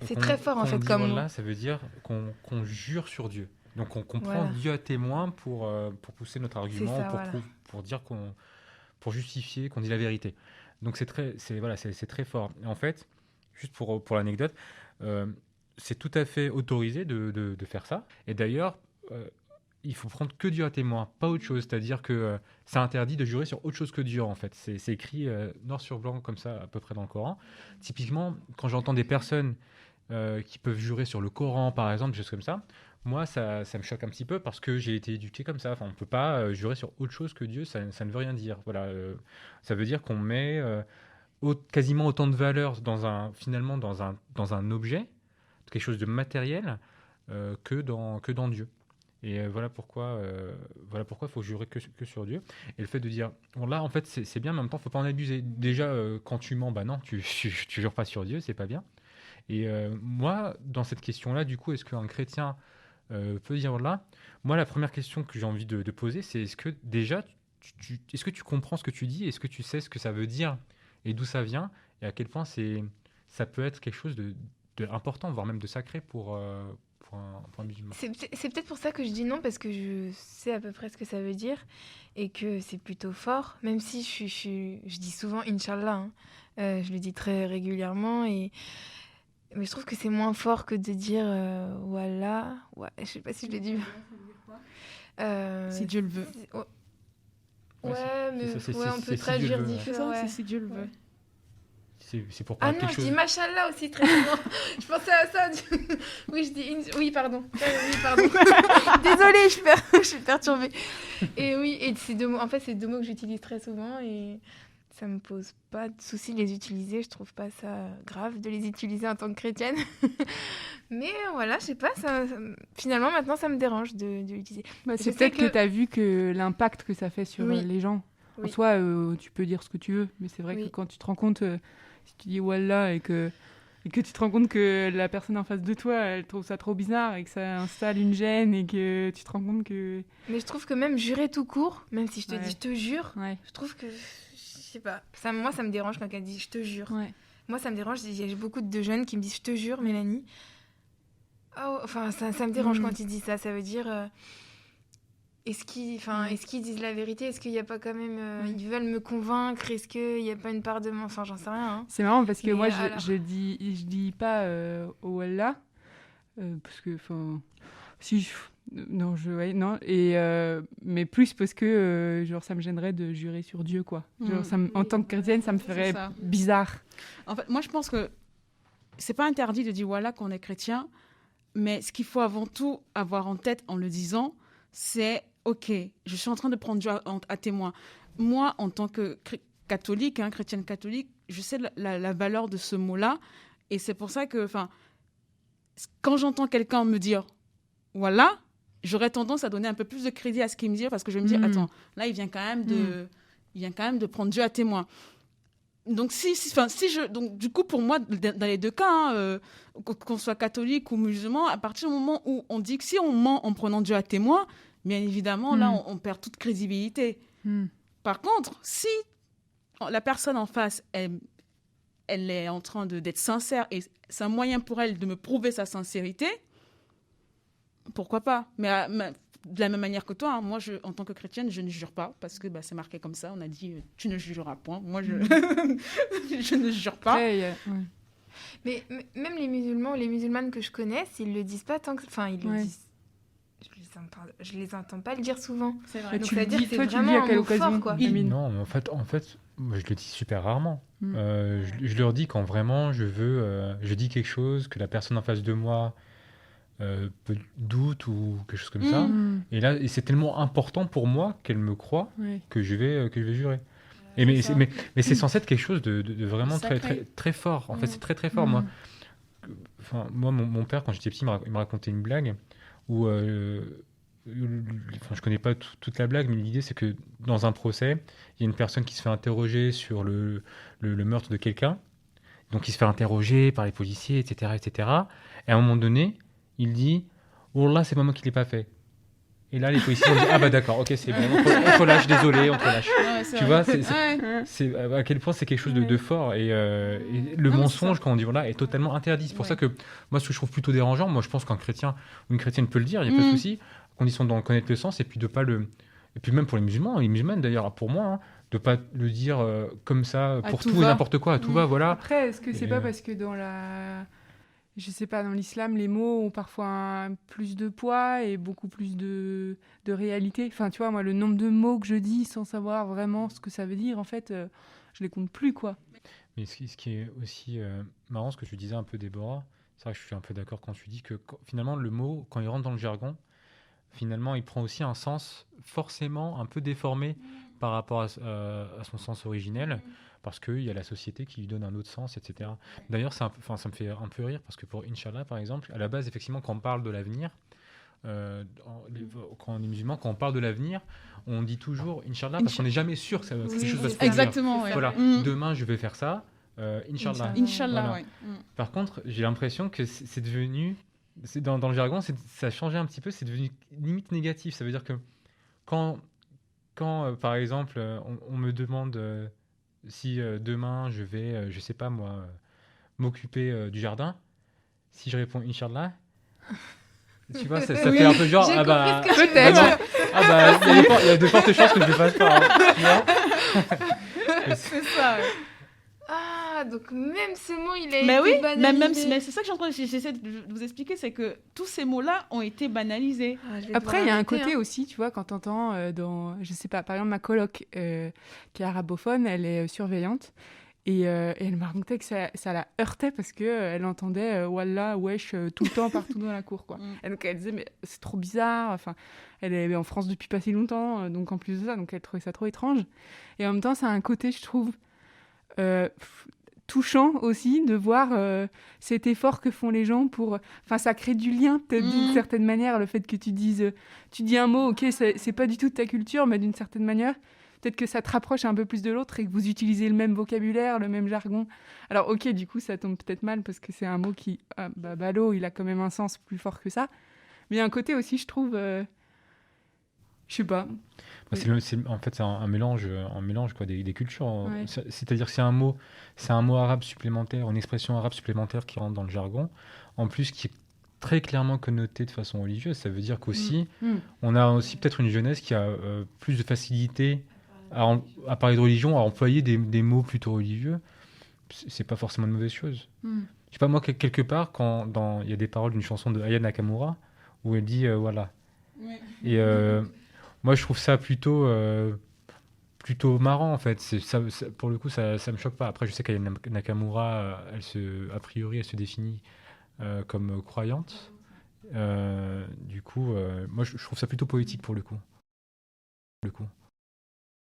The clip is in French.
C'est très fort, en Quand on fait, dit comme mot. Wallah, ça veut dire qu'on jure sur Dieu. Donc on comprend Voilà. Dieu à témoin pour pousser notre C'est argument, ça, voilà. pour dire pour justifier qu'on dit la vérité. Donc c'est très fort. Et en fait, juste pour l'anecdote, euh, c'est tout à fait autorisé de faire ça. Et d'ailleurs, euh, il faut prendre que Dieu à témoin, pas autre chose. C'est-à-dire que c'est interdit de jurer sur autre chose que Dieu, en fait. C'est écrit noir sur blanc comme ça, à peu près dans le Coran. Typiquement, quand j'entends des personnes qui peuvent jurer sur le Coran, par exemple, des choses comme ça, moi, ça me choque un petit peu parce que j'ai été éduqué comme ça. Enfin, on ne peut pas jurer sur autre chose que Dieu, ça ne veut rien dire. Voilà, ça veut dire qu'on met quasiment autant de valeur finalement dans un objet, quelque chose de matériel, que dans Dieu. Et voilà pourquoi il faut jurer que sur Dieu. Et le fait de dire, bon là en fait c'est bien, mais en même temps il faut pas en abuser. Déjà quand tu mens, bah non, tu jures pas sur Dieu, c'est pas bien. Et moi dans cette question-là, du coup, est-ce qu'un chrétien peut dire là? Moi la première question que j'ai envie de poser, c'est est-ce que déjà est-ce que tu comprends ce que tu dis? Est-ce que tu sais ce que ça veut dire et d'où ça vient et à quel point ça peut être quelque chose de important, voire même de sacré pour un musulman. C'est peut-être pour ça que je dis non, parce que je sais à peu près ce que ça veut dire et que c'est plutôt fort, même si je dis souvent Inch'Allah, hein. Je le dis très régulièrement, mais je trouve que c'est moins fort que de dire Wallah. Ouais, je sais pas si je l'ai dit. Si Dieu le veut. Ouais, Ouais, mais c'est ouais, on peut si Dieu traduire le veut. C'est ça, différemment. c'est Ouais. si Dieu le veut. C'est pour Ah parler de non, quelque je dis chose. Mashallah aussi très souvent. Je pensais à ça. Oui, je dis oui, pardon. Oui, pardon. Désolée, je suis perturbée. Et oui, et ces deux mots, en fait, c'est deux mots que j'utilise très souvent et ça me pose pas de souci de les utiliser. Je trouve pas ça grave de les utiliser en tant que chrétienne. Mais voilà, je sais pas, finalement maintenant ça me dérange de l'utiliser. Bah, Je c'est sais peut-être que que- tu as vu que l'impact que ça fait sur Oui. les gens. En Oui. soi, tu peux dire ce que tu veux, mais c'est vrai que Oui. quand tu te rends compte, si tu dis Wallah et que tu te rends compte que la personne en face de toi, elle trouve ça trop bizarre et que ça installe une gêne et que tu te rends compte que... Mais je trouve que même jurer tout court, même si je te Ouais. dis je te jure, Ouais, je trouve que je sais pas. Moi ça me dérange quand elle dit je te jure. ouais. Moi ça me dérange, il y a beaucoup de jeunes qui me disent je te jure Mélanie. Oh, enfin ça me dérange quand ils disent ça, ça veut dire est-ce qu'ils disent la vérité? Est-ce qu'il n'y a pas quand même... Ils veulent me convaincre? Est-ce qu'il n'y a pas une part de... Enfin, j'en sais rien. Hein. C'est marrant parce que Mais moi, alors- je dis pas oh Wallah, parce que, enfin... Si, non, ouais, non. Et, mais plus parce que, genre, ça me gênerait de jurer sur Dieu, quoi. Genre, en tant que chrétienne, ça me ferait ça. bizarre. En fait, moi, je pense que c'est pas interdit de dire voilà qu'on est chrétien, mais ce qu'il faut avant tout avoir en tête en le disant, c'est ok, je suis en train de prendre Dieu à témoin. Moi, en tant que catholique, chrétienne catholique, je sais la valeur de ce mot-là, et c'est pour ça que, enfin, quand j'entends quelqu'un me dire voilà, j'aurais tendance à donner un peu plus de crédit à ce qu'il me dit parce que je vais me dire attends, là il vient quand même de prendre Dieu à témoin. Donc donc du coup pour moi dans les deux cas, qu'on soit catholique ou musulman, à partir du moment où on dit que si on ment en prenant Dieu à témoin, bien évidemment là on perd toute crédibilité. Par contre, si la personne en face elle est en train d'être sincère et c'est un moyen pour elle de me prouver sa sincérité, pourquoi pas? Mais de la même manière que toi, moi, en tant que chrétienne, je ne jure pas parce que c'est marqué comme ça. On a dit tu ne jureras point. Moi, je ne jure pas. Après, Mais même les musulmans ou les musulmanes que je connais, ils le disent pas tant que... Enfin, ils le disent... Je les entends pas le dire souvent. C'est vrai. Mais Donc tu ça le veut dire dis, que c'est toi, tu le vraiment dis à un quelle mot occasion, fort, quoi. Amine? Non, mais en fait, moi, je le dis super rarement. Je leur dis quand vraiment je dis quelque chose que la personne en face de moi doute ou quelque chose comme ça. Et là, et c'est tellement important pour moi qu'elle me croit que je vais jurer. Mais c'est censé être quelque chose de vraiment très, très, très fort. En fait, c'est très très fort. Moi, mon père, quand j'étais petit, il me racontait une blague où, je connais pas toute la blague, mais l'idée c'est que dans un procès, il y a une personne qui se fait interroger sur le meurtre de quelqu'un. Donc il se fait interroger par les policiers, etc., etc. Et à un moment donné, il dit « Oh là, c'est pas moi qui l'ai pas fait ». Et là, les policiers ont dit ah bah d'accord, ok, c'est bon, on te relâche, désolé, on te relâche. Ouais, c'est Tu vrai. vois, Ouais. c'est à quel point c'est quelque chose de fort et le Non, mais mensonge c'est ça. quand on dit voilà est totalement interdit. C'est pour Ouais. ça que moi ce que je trouve plutôt dérangeant, moi je pense qu'un chrétien ou une chrétienne peut le dire, il n'y a pas de souci, à condition d'en connaître le sens et puis de pas le et puis même pour les musulmans, les musulmanes d'ailleurs pour moi, hein, de pas le dire comme ça À pour tout tout et va. n'importe quoi, à tout va, voilà. Après, est-ce que c'est Et, pas parce que je sais pas, dans l'islam, les mots ont parfois plus de poids et beaucoup plus de réalité. Enfin, tu vois, moi, le nombre de mots que je dis sans savoir vraiment ce que ça veut dire, en fait, je les compte plus, quoi. Mais ce qui est aussi marrant, ce que tu disais un peu, Déborah, c'est vrai que je suis un peu d'accord quand tu dis que finalement, le mot, quand il rentre dans le jargon, finalement, il prend aussi un sens forcément un peu déformé par rapport à son sens originel, parce qu'il y a la société qui lui donne un autre sens, etc. D'ailleurs, ça me fait un peu rire, parce que pour Inch'Allah, par exemple, à la base, effectivement, quand on parle de l'avenir, quand on est musulman, quand on parle de l'avenir, on dit toujours Inch'Allah, parce qu'on n'est jamais sûr que quelque chose va se produire. Exactement, ouais. Voilà, Mm. demain je vais faire ça, Inch'Allah. Inch'Allah, Voilà. ouais. Par contre, j'ai l'impression que c'est devenu, dans le jargon, ça a changé un petit peu, c'est devenu limite négatif. Ça veut dire que quand par exemple, on me demande si demain je vais, je sais pas moi, m'occuper du jardin, si je réponds Inch'Allah, tu vois, ça fait un peu genre, J'ai ah bah, compris ce que tu Peut-être. veux dire. ah bah, il y a de fortes chances que je le fasse pas, hein, tu vois. C'est ça, ouais. Ah, donc même ce mot, il a Mais été oui, banalisé. mais c'est ça que j'essaie de vous expliquer, c'est que tous ces mots-là ont été banalisés. Ah, je vais Après, devoir il y a un arrêter, côté hein. aussi, tu vois, quand t'entends je sais pas, par exemple, ma coloc, qui est arabophone, elle est surveillante. Et elle m'a raconté que ça la heurtait parce qu'elle entendait Wallah, wesh, tout le temps, partout dans la cour, quoi. Et donc elle disait, mais c'est trop bizarre. Enfin, elle est en France depuis pas si longtemps, donc en plus de ça, donc elle trouvait ça trop étrange. Et en même temps, ça a un côté, je trouve, touchant aussi de voir cet effort que font les gens pour... Enfin, ça crée du lien, peut-être d'une certaine manière, le fait que tu dis un mot, ok, c'est pas du tout de ta culture, mais d'une certaine manière, peut-être que ça te rapproche un peu plus de l'autre et que vous utilisez le même vocabulaire, le même jargon. Alors, ok, du coup, ça tombe peut-être mal parce que c'est un mot qui... ballot, il a quand même un sens plus fort que ça. Mais il y a un côté aussi, je trouve... je sais pas. En fait, c'est un mélange quoi, des cultures. Ouais. C'est-à-dire que c'est un mot arabe supplémentaire, une expression arabe supplémentaire qui rentre dans le jargon, en plus qui est très clairement connoté de façon religieuse. Ça veut dire qu'aussi, on a aussi peut-être une jeunesse qui a plus de facilité à parler de religion, à employer des mots plutôt religieux. C'est pas forcément une mauvaise chose. Je sais pas, moi, quelque part, il y a des paroles d'une chanson de Aya Nakamura où elle dit voilà. Et moi, je trouve ça plutôt marrant, en fait. Pour le coup, ça me choque pas. Après, je sais qu'Aya Nakamura, a priori, elle se définit comme croyante. Du coup, moi, je trouve ça plutôt poétique pour le coup.